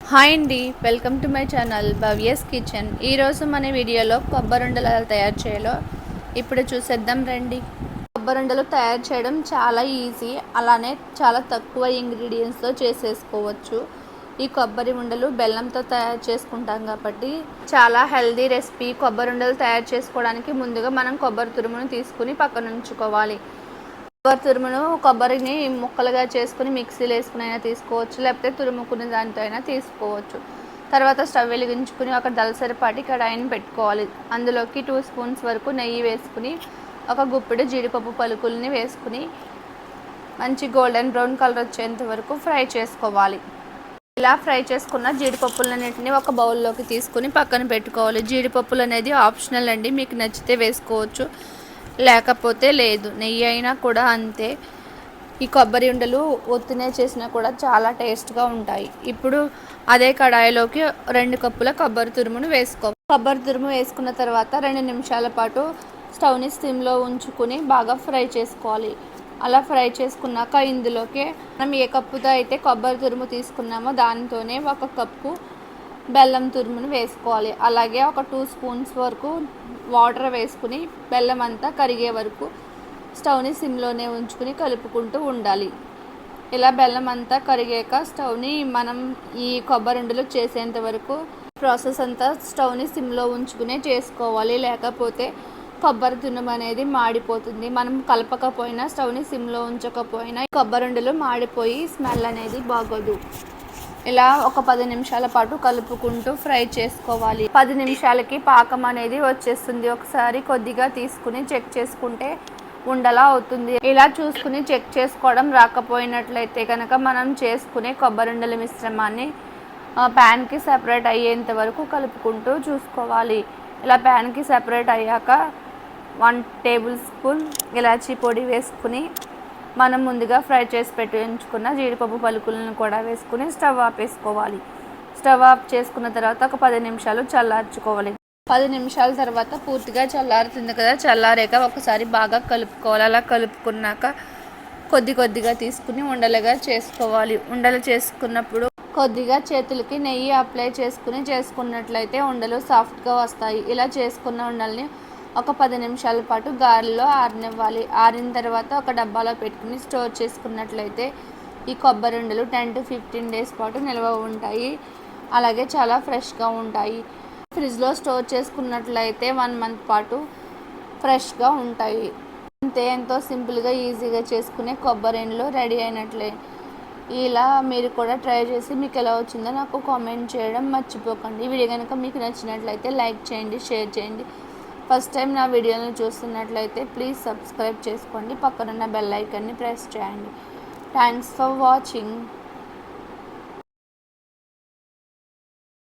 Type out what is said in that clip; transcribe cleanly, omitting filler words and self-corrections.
Hi అండి, welcome to my channel Bhavya's kitchen. ఈరోజు మన వీడియోలో కొబ్బరుండలు ఎలా తయారు చేయాలో ఇప్పుడు చూసేద్దాం రండి. కొబ్బరుండలు తయారు చేయడం చాలా ఈజీ, అలానే చాలా తక్కువ ఇంగ్రీడియంట్స్తో చేసేసుకోవచ్చు. ఈ కొబ్బరి ఉండలు బెల్లంతో తయారు చేసుకుంటాం కాబట్టి చాలా హెల్దీ రెసిపీ. కొబ్బరుండలు తయారు చేసుకోవడానికి ముందుగా మనం కొబ్బరి తురుమును తీసుకుని పక్కన ఉంచుకోవాలి. కొబ్బరి తురుమును కొబ్బరిని ముక్కలుగా చేసుకుని మిక్సీలో వేసుకుని అయినా తీసుకోవచ్చు, లేకపోతే తురుముకుని దాంతో అయినా తీసుకోవచ్చు. తర్వాత స్టవ్ వెలిగించుకుని ఒక దలసరిపాటి కడాయిని పెట్టుకోవాలి. అందులోకి 2 స్పూన్స్ వరకు నెయ్యి వేసుకుని ఒక గుప్పెడు జీడిపప్పు పలుకుల్ని వేసుకుని మంచి గోల్డెన్ బ్రౌన్ కలర్ వచ్చేంత వరకు ఫ్రై చేసుకోవాలి. ఇలా ఫ్రై చేసుకున్న జీడిపప్పులన్నింటినీ ఒక బౌల్లోకి తీసుకుని పక్కన పెట్టుకోవాలి. జీడిపప్పులు అనేది ఆప్షనల్ అండి, మీకు నచ్చితే వేసుకోవచ్చు, లేకపోతే లేదు. నెయ్యి అయినా కూడా అంతే. ఈ కొబ్బరి ఉండలు ఒత్తినే చేసినా కూడా చాలా టేస్ట్గా ఉంటాయి. ఇప్పుడు అదే కడాయిలోకి 2 కప్పుల కొబ్బరి తురుమును కొబ్బరి తురుము వేసుకున్న తర్వాత 2 నిమిషాల పాటు స్టవ్ని సిమ్లో ఉంచుకుని బాగా ఫ్రై చేసుకోవాలి. అలా ఫ్రై చేసుకున్నాక ఇందులోకి మనం ఏ కప్పుతో అయితే కొబ్బరి తురుము తీసుకున్నామో దానితోనే 1 కప్పు బెల్లం తురుమును వేసుకోవాలి. అలాగే ఒక 2 స్పూన్స్ వరకు వాటర్ వేసుకుని బెల్లం అంతా కరిగే వరకు స్టవ్ని సిమ్లోనే ఉంచుకుని కలుపుకుంటూ ఉండాలి. ఇలా బెల్లం అంతా కరిగాక స్టవ్ని మనం ఈ కొబ్బరి ఉండలు చేసేంత వరకు ప్రాసెస్ అంతా స్టవ్ని సిమ్లో ఉంచుకునే చేసుకోవాలి, లేకపోతే కొబ్బరి తురుము అనేది మాడిపోతుంది. మనం కలపకపోయినా స్టవ్ని సిమ్లో ఉంచకపోయినా కొబ్బరి ఉండలు మాడిపోయి స్మెల్ అనేది బాగోదు. ఇలా ఒక 10 నిమిషాల పాటు కలుపుకుంటూ ఫ్రై చేసుకోవాలి. 10 నిమిషాలకి పాకం అనేది వచ్చేస్తుంది. ఒకసారి కొద్దిగా తీసుకుని చెక్ చేసుకుంటే ఉండలా అవుతుంది. ఇలా చూసుకుని చెక్ చేసుకోవడం రాకపోయినట్లయితే కనుక మనం చేసుకునే కొబ్బరి ఉండల మిశ్రమాన్ని ప్యాన్కి సెపరేట్ అయ్యేంత వరకు కలుపుకుంటూ చూసుకోవాలి. ఇలా ప్యాన్కి సెపరేట్ అయ్యాక 1 టేబుల్ స్పూన్ ఇలాచీ పొడి వేసుకుని మనం ముందుగా ఫ్రై చేసి పెట్టి ఉంచుకున్న జీడిపప్పు పలుకులను కూడా వేసుకుని స్టవ్ ఆపేసుకోవాలి. స్టవ్ ఆఫ్ చేసుకున్న తర్వాత ఒక 10 నిమిషాలు చల్లార్చుకోవాలి. 10 నిమిషాల తర్వాత పూర్తిగా చల్లారుతుంది కదా, చల్లారాక ఒకసారి బాగా కలుపుకోవాలి. అలా కలుపుకున్నాక కొద్దిగా తీసుకుని ఉండలుగా చేసుకోవాలి. ఉండలు చేసుకున్నప్పుడు కొద్దిగా చేతులకి నెయ్యి అప్లై చేసుకున్నట్లయితే ఉండలు సాఫ్ట్గా వస్తాయి. ఇలా చేసుకున్న ఉండల్ని ఒక 10 నిమిషాల పాటు గాలిలో ఆరనివ్వాలి. ఆరిన తర్వాత ఒక డబ్బాలో పెట్టుకుని స్టోర్ చేసుకున్నట్లయితే ఈ కొబ్బరి ఉండలు 10 to 15 డేస్ పాటు నిల్వ ఉంటాయి. అలాగే చాలా ఫ్రెష్గా ఉంటాయి. ఫ్రిడ్జ్లో స్టోర్ చేసుకున్నట్లయితే 1 మంత్ పాటు ఫ్రెష్గా ఉంటాయి. అంతే, ఎంతో సింపుల్గా ఈజీగా చేసుకునే కొబ్బరి ఉండలు రెడీ అయినట్లే. ఇలా మీరు కూడా ట్రై చేసి మీకు ఎలా వచ్చిందో నాకు కామెంట్ చేయడం మర్చిపోకండి. ఈ వీడియో కనుక మీకు నచ్చినట్లయితే లైక్ చేయండి, షేర్ చేయండి. ఫస్ట్ టైం నా వీడియోని చూస్తున్నట్లయితే ప్లీజ్ సబ్స్క్రైబ్ చేసుకోండి, పక్కనున్న బెల్ ఐకాన్ని ప్రెస్ చేయండి. Thanks for watching.